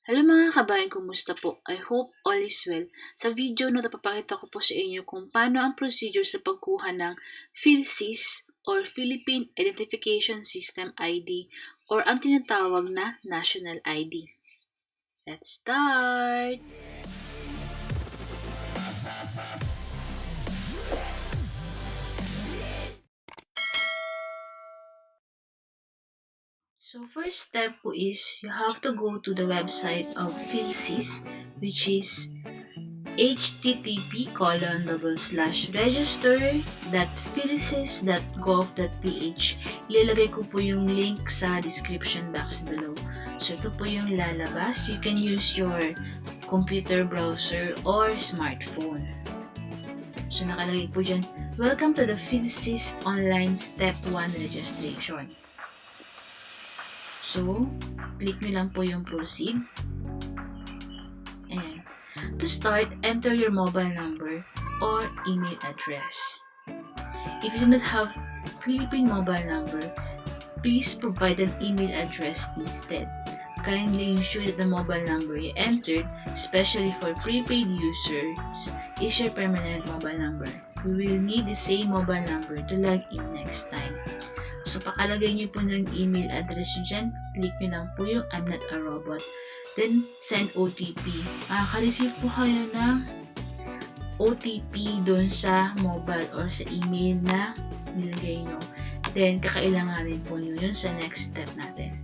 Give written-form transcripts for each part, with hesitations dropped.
Hello mga kabayan, kumusta po? I hope all is well. Sa video no, napapakita ko po sa inyo kung paano ang procedure sa pagkuha ng Philsys or Philippine Identification System ID or ang tinatawag na National ID. Let's start! So first step po is you have to go to the website of Philsys, which is http://register.philsys.gov.ph. Ilalagay ko po yung link sa description box below. So ito po yung lalabas. You can use your computer browser or smartphone. So nakalagay po dyan, welcome to the Philsys Online Step 1 Registration. So, click nyo lang po yung proceed. Ayan. To start, enter your mobile number or email address. If you do not have Philippine mobile number, please provide an email address instead. Kindly ensure that the mobile number you entered, especially for prepaid users, is your permanent mobile number. We will need the same mobile number to log in next time. So, pakalagay nyo po ng email address nyo dyan. Click nyo lang po yung I'm not a robot. Then, send OTP. Ka-receive po kayo ng OTP doon sa mobile or sa email na nilagay nyo. Then, kakailanganin po nyo yun sa next step natin.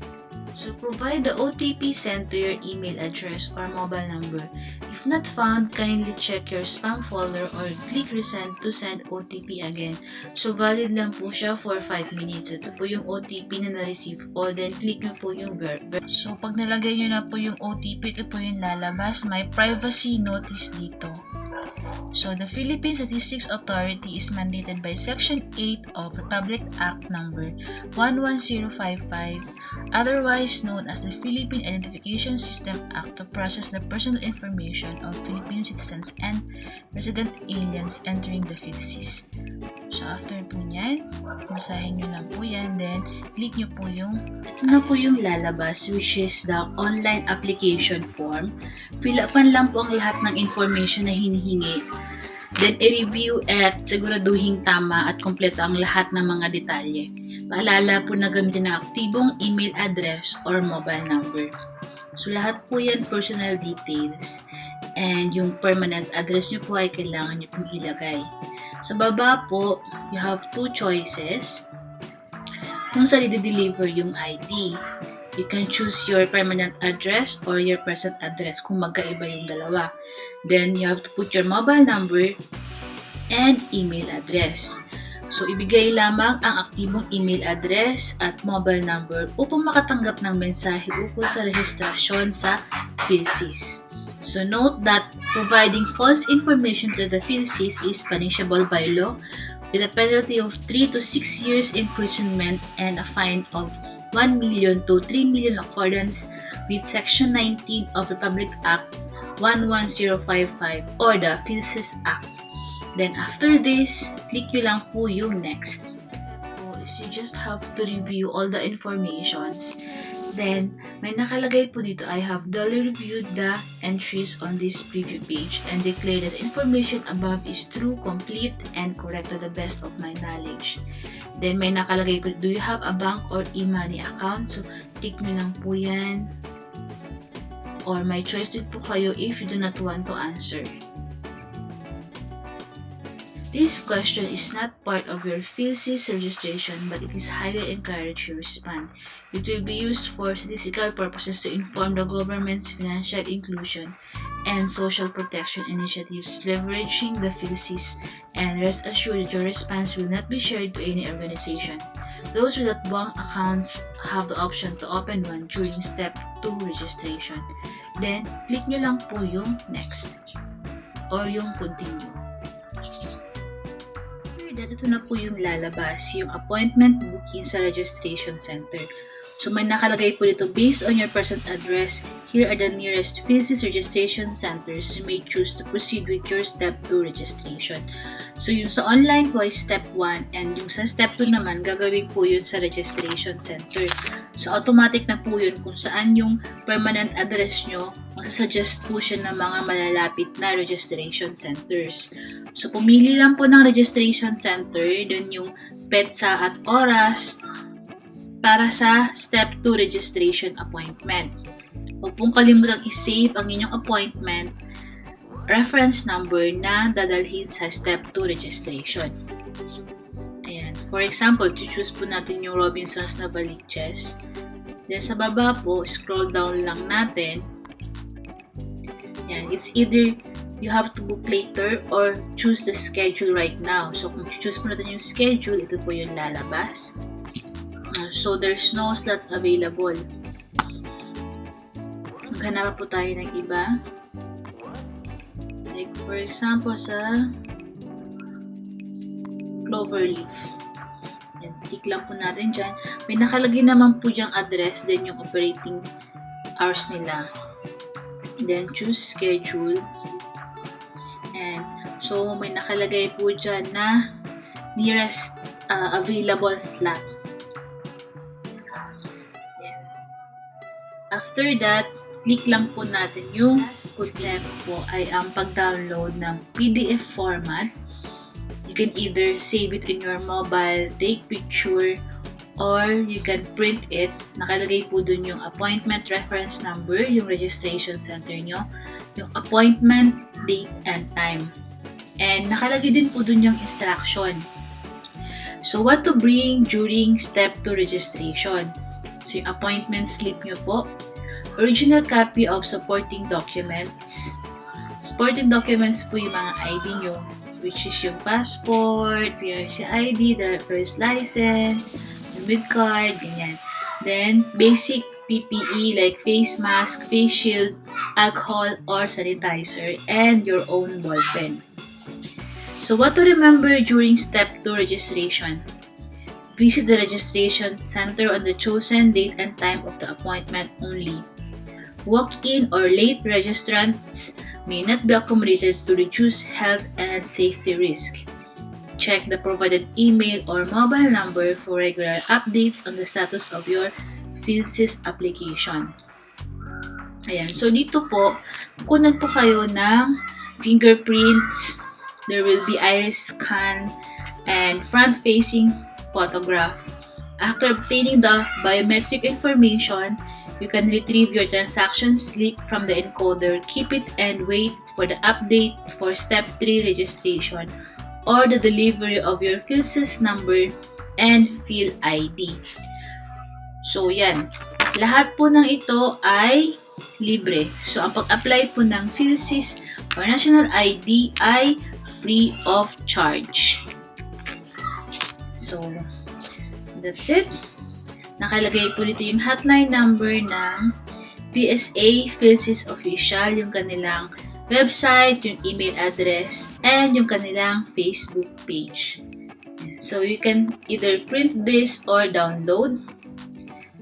So, provide the OTP sent to your email address or mobile number. If not found, kindly check your spam folder or click resend to send OTP again. So, valid lang po siya for 5 minutes. Ito po yung OTP na na-receive ko. Then, click nyo po yung So, pag nalagay nyo na po yung OTP, ito po yung lalabas. May privacy notice dito. So, the Philippine Statistics Authority is mandated by Section 8 of Republic Act Number 11055, otherwise known as the Philippine Identification System Act, to process the personal information of Filipino citizens and resident aliens entering the Philsys. So, after po nyan, basahin nyo lang po yan, then click nyo po yung ito na po yung lalabas, which is the online application form. Fill upan lang po ang lahat ng information na hinihingi. Then, i-review at siguraduhin tama at kompleto ang lahat ng mga detalye. Paalala po na gamitin ang aktibong email address or mobile number. So, lahat po yan personal details. And yung permanent address nyo po ay kailangan nyo pong ilagay. Sa baba po, you have two choices kung saan i-deliver yung ID. You can choose your permanent address or your present address kung magkaiba yung dalawa. Then, you have to put your mobile number and email address. So, ibigay lamang ang aktibong email address at mobile number upang makatanggap ng mensahe ukol sa rehistrasyon sa Philsys. So, note that providing false information to the Philsys is punishable by law with a penalty of 3 to 6 years imprisonment and a fine of 1 million to 3 million accordance with Section 19 of Republic Act 11055 or the Philsys Act. Then after this, click nyo lang po yung next. So you just have to review all the informations. Then, may nakalagay po dito, I have duly reviewed the entries on this preview page and declare that the information above is true, complete, and correct to the best of my knowledge. Then, may nakalagay po, do you have a bank or e-money account? So, tick nyo lang po yan. Or may choice din po kayo if you do not want to answer. This question is not part of your Philsys registration, but it is highly encouraged you respond. It will be used for statistical purposes to inform the government's financial inclusion and social protection initiatives leveraging the Philsys, and rest assured that your response will not be shared to any organization. Those without bank accounts have the option to open one during step 2 registration. Then, click nyo lang po yung next or yung continue. Ito na po yung lalabas, yung appointment booking sa registration center. So may nakalagay po dito, based on your present address, here are the nearest Philsys registration centers. You may choose to proceed with your step 2 registration. So yung sa online po ay step 1 and yung sa step 2 naman, gagawin po yun sa registration center. So automatic na po yun kung saan yung permanent address nyo, masasuggest po siya ng mga malalapit na registration centers. So pumili lang po ng registration center, dun yung petsa at oras, para sa Step 2 Registration Appointment. Huwag pong kalimutang i-save ang inyong appointment reference number na dadalhin sa Step 2 Registration. Ayan. For example, choose po natin yung Robinsons na Balikches. Then sa baba po, scroll down lang natin. Ayan. It's either you have to book later or choose the schedule right now. So kung choose po natin yung schedule, ito po yung lalabas. So, there's no slots available. Maghanap po tayo ng iba. Like, for example, sa Cloverleaf. Yan, tick lang po natin dyan. May nakalagay naman po dyang address, then yung operating hours nila. Then, choose schedule. And, so, may nakalagay po dyan na nearest available slot. After that, click lang po natin yung step po ay ang pag-download ng PDF format. You can either save it in your mobile, take picture, or you can print it. Nakalagay po dun yung appointment reference number, yung registration center nyo, yung appointment, date, and time. And nakalagay din po dun yung instruction. So, what to bring during step 2 registration? So, yung appointment slip nyo po, original copy of supporting documents. Supporting documents po yung mga ID nyo, which is yung passport, PSA ID, driver's license, admit card, ganyan. Then, basic PPE like face mask, face shield, alcohol or sanitizer, and your own ball pen. So, what to remember during step 2 registration? Visit the registration center on the chosen date and time of the appointment only. Walk-in or late registrants may not be accommodated to reduce health and safety risk. Check the provided email or mobile number for regular updates on the status of your Philsys application. Ayan. So, dito po, kunan po kayo ng fingerprints. There will be iris scan and front-facing photograph. After obtaining the biometric information, you can retrieve your transaction slip from the encoder, keep it, and wait for the update for Step 3 registration or the delivery of your Philsys number and Phil ID. So, yan. Lahat po ng ito ay libre. So, ang pag-apply po ng Philsys or National ID ay free of charge. So, that's it. Nakalagay po dito yung hotline number ng PSA Philsys Official, yung kanilang website, yung email address, and yung kanilang Facebook page. So, you can either print this or download.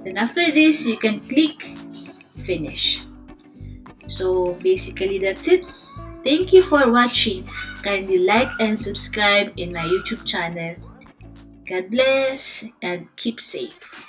Then after this, you can click Finish. So, basically, that's it. Thank you for watching. Kindly like and subscribe in my YouTube channel. God bless and keep safe.